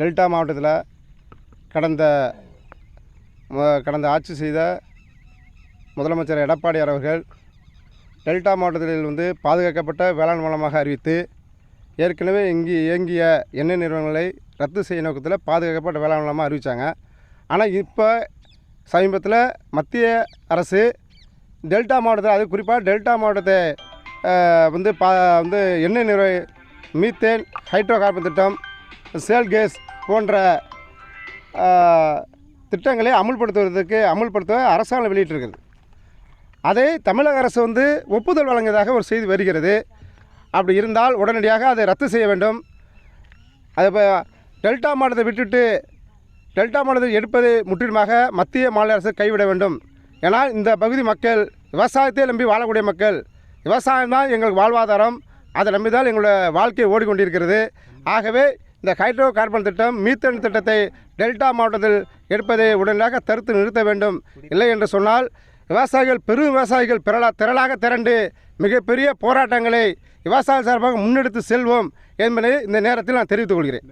Delta மாவட்டத்தில் கடந்த ஆட்சி செய்த முதலமைச்சர் எடப்பாடியார் அவர்கள் டெல்டா மாவட்டத்தில் பாதுகாக்கப்பட்ட வேளாண் வளமாக அறிவித்து ஏற்கனவே இங்கு இயங்கிய எண்ணெய் நிறுவனங்களை ரத்து செய்யும் நோக்கத்தில் பாதுகாக்கப்பட்ட வேளாண் வளமாக அறிவித்தாங்க. ஆனால் இப்போ சமீபத்தில் மத்திய அரசு டெல்டா மாவட்டத்தில், அது குறிப்பாக டெல்டா மாவட்டத்தை எண்ணெய் மீத்தேன், ஹைட்ரோ கார்பன் திட்டம், சேல் கேஸ் போன்ற திட்டங்களை அமுல்படுத்த அரசாங்கம் வெளியிட்டிருக்கிறது. அதை தமிழக அரசு ஒப்புதல் வழங்கியதாக ஒரு செய்தி வருகிறது. அப்படி இருந்தால் உடனடியாக அதை ரத்து செய்ய வேண்டும். அதை டெல்டா மாவட்டத்தை விட்டுட்டு டெல்டா மாவட்டத்தை எடுப்பது முற்றிலுமாக மத்திய மாநில அரசு கைவிட வேண்டும். ஏன்னால் இந்த பகுதி மக்கள் விவசாயத்தை நம்பி வாழக்கூடிய மக்கள். விவசாயம் தான் எங்களுக்கு வாழ்வாதாரம். அதை நம்பிதான் எங்களுடைய வாழ்க்கை ஓடிக்கொண்டிருக்கிறது. ஆகவே இந்த ஹைட்ரோ கார்பன் திட்டம், மீத்தேன் திட்டத்தை டெல்டா மாவட்டத்தில் எடுப்பதை உடனடியாக தடுத்து நிறுத்த வேண்டும். இல்லை என்று சொன்னால் பெரும் விவசாயிகள் திரளாக திரண்டு மிகப்பெரிய போராட்டங்களை விவசாய சார்பாக முன்னெடுத்து செல்வோம் என்பதை இந்த நேரத்தில் நான் தெரிவித்துக் கொள்கிறேன்.